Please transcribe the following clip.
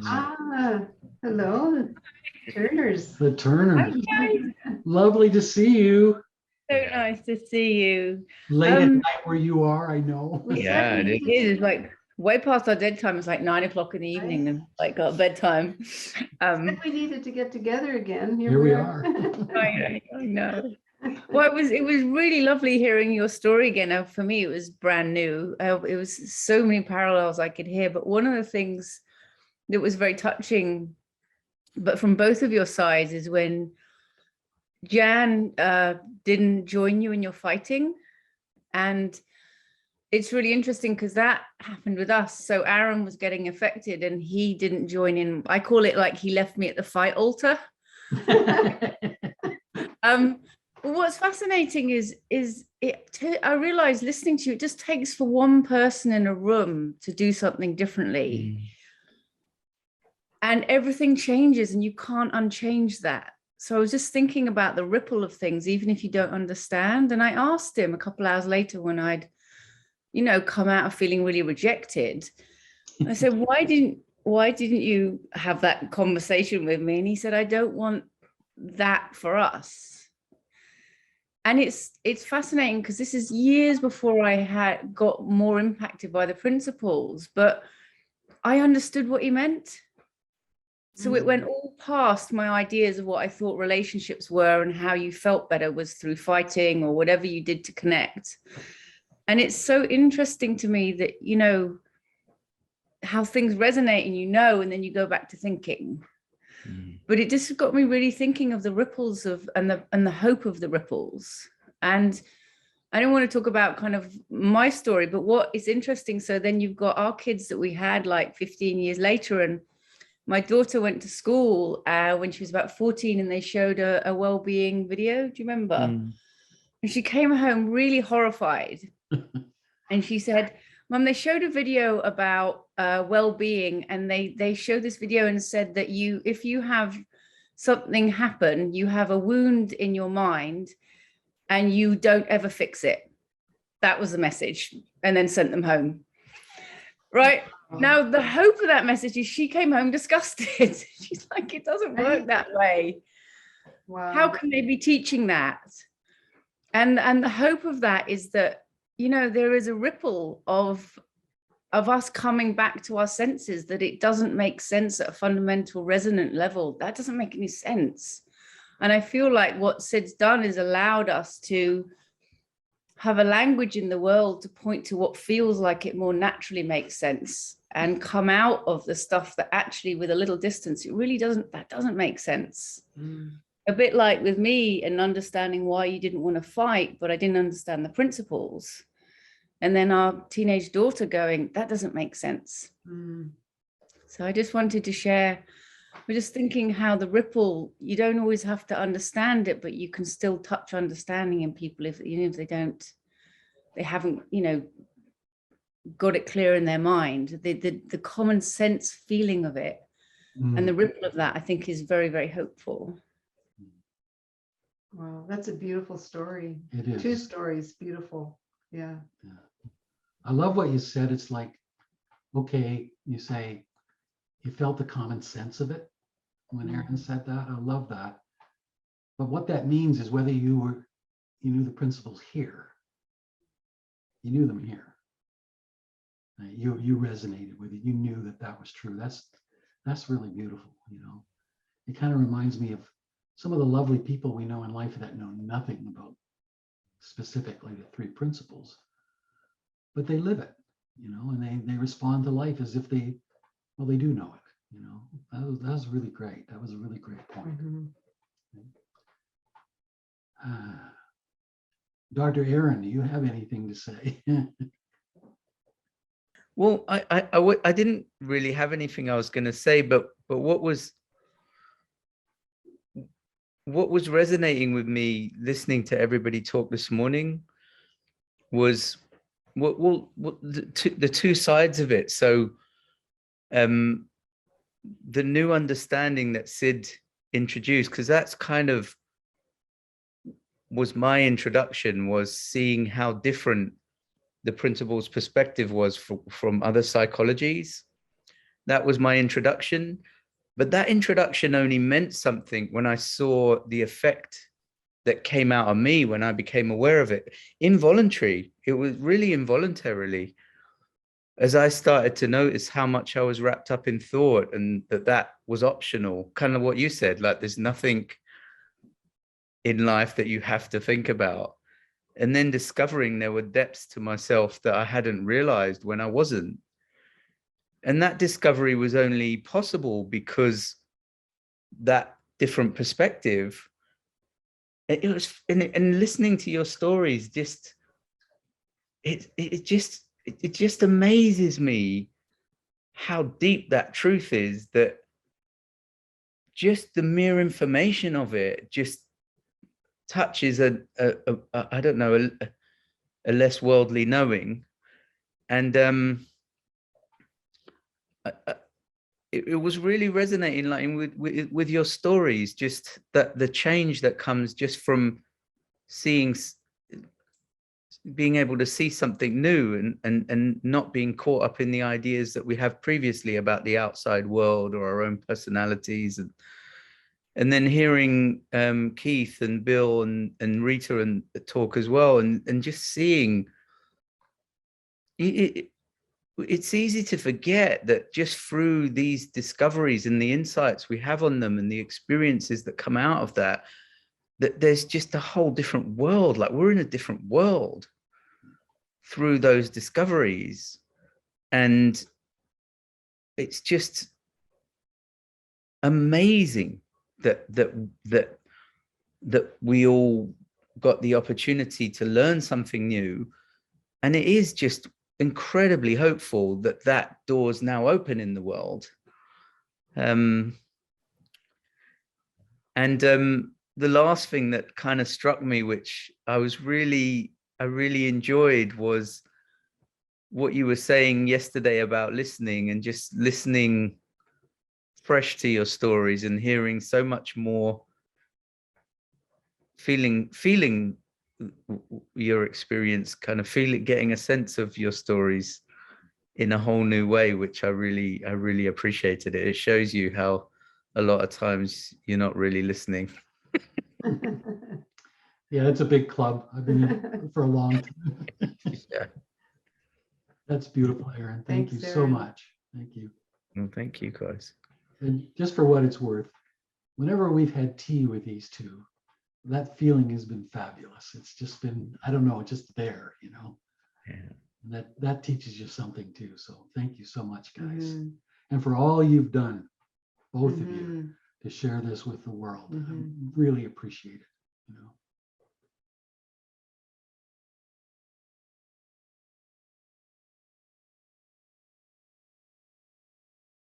Ah, hello, Turners. The Turners. Okay. Lovely to see you. So nice to see you. Late at night where you are, I know. We Yeah, said we it needed is like way past our dead time. It's like 9 o'clock in the evening Right. and like our bedtime. said we needed to get together again. Here we are. I know. Well, it was really lovely hearing your story again. For me, it was brand new. It was so many parallels I could hear. But one of the things that was very touching, but from both of your sides, is when Jan didn't join you in your fighting. And it's really interesting because that happened with us. So Aaron was getting affected and he didn't join in. I call it like he left me at the fight altar. But what's fascinating is I realized listening to you, it just takes for one person in a room to do something differently. And everything changes and you can't unchange that. So I was just thinking about the ripple of things, even if you don't understand. And I asked him a couple hours later when I'd, come out of feeling really rejected. I said, why didn't you have that conversation with me? And he said, I don't want that for us. And it's fascinating because this is years before I had got more impacted by the principles, but I understood what he meant. So it went all past my ideas of what I thought relationships were and how you felt better was through fighting or whatever you did to connect. And it's so interesting to me that, how things resonate and then you go back to thinking. But it just got me really thinking of the ripples and the hope of the ripples. And I don't want to talk about kind of my story, but what is interesting. So then you've got our kids that we had like 15 years later, and my daughter went to school when she was about 14 and they showed a well-being video. Do you remember? And she came home really horrified. And she said, Mum, they showed a video about well-being, and they showed this video and said that if you have something happen, you have a wound in your mind and you don't ever fix it. That was the message. And then sent them home. Right. Now, the hope of that message is she came home disgusted. She's like, it doesn't work that way. Wow. How can they be teaching that? And the hope of that is that, there is a ripple of us coming back to our senses, that it doesn't make sense at a fundamental resonant level. That doesn't make any sense. And I feel like what Sid's done is allowed us to have a language in the world to point to what feels like it more naturally makes sense and come out of the stuff that actually with a little distance, that doesn't make sense. A bit like with me and understanding why you didn't want to fight, but I didn't understand the principles. And then our teenage daughter going, that doesn't make sense. So I just wanted to share, we're just thinking how the ripple, you don't always have to understand it, but you can still touch understanding in people if they haven't, got it clear in their mind. The common sense feeling of it and the ripple of that, I think, is very, very hopeful. Wow, that's a beautiful story. It is. 2 stories, beautiful. Yeah. I love what you said. It's like, okay, you say you felt the common sense of it when Aaron said that. I love that. But what that means is whether you knew the principles here, you knew them here. You resonated with it. You knew that was true. That's really beautiful. It kind of reminds me of some of the lovely people we know in life that know nothing about specifically the 3 principles, but they live it, and they respond to life as if they do know it. That was really great. That was a really great point. Dr. Aaron, do you have anything to say? Well, I didn't really have anything I was going to say, but what was resonating with me listening to everybody talk this morning was the 2 sides of it. So the new understanding that Sid introduced, because that's kind of was my introduction, was seeing how different the principal's perspective was from other psychologies. that was my introduction. But that introduction only meant something when I saw the effect that came out of me when I became aware of it. Involuntary. It was really involuntarily. As I started to notice how much I was wrapped up in thought, and that was optional, kind of what you said, like there's nothing in life that you have to think about. And then discovering there were depths to myself that I hadn't realized when I wasn't. And that discovery was only possible because that different perspective, it was, and listening to your stories, just, it just amazes me how deep that truth is, that just the mere information of it just touches a I don't know, a less worldly knowing. And it was really resonating, like with your stories, just that the change that comes just from seeing, being able to see something new, and not being caught up in the ideas that we have previously about the outside world or our own personalities. And then hearing Keith and Bill and Rita and talk as well, and just seeing it, it's easy to forget that just through these discoveries and the insights we have on them and the experiences that come out of that, that there's just a whole different world. Like we're in a different world through those discoveries. And it's just amazing that we all got the opportunity to learn something new. And it is just incredibly hopeful that that door's now open in the world. The last thing that kind of struck me, which I really enjoyed, was what you were saying yesterday about listening, and just listening fresh to your stories and hearing so much more, feeling your experience, kind of getting a sense of your stories in a whole new way, which I really appreciated it. It shows you how a lot of times you're not really listening. Yeah, it's a big club. I've been in for a long time. Yeah. That's beautiful, Aaron. Thank Thanks, you so Aaron. much. Thank you. Well, thank you, guys. And just for what it's worth, whenever we've had tea with these two, that feeling has been fabulous. It's just been, I don't know, just there, you know. Yeah. And that teaches you something too. So thank you so much, guys. Mhm. And for all you've done, both of you, Mhm. to share this with the world. I Mhm. really appreciate it, you know.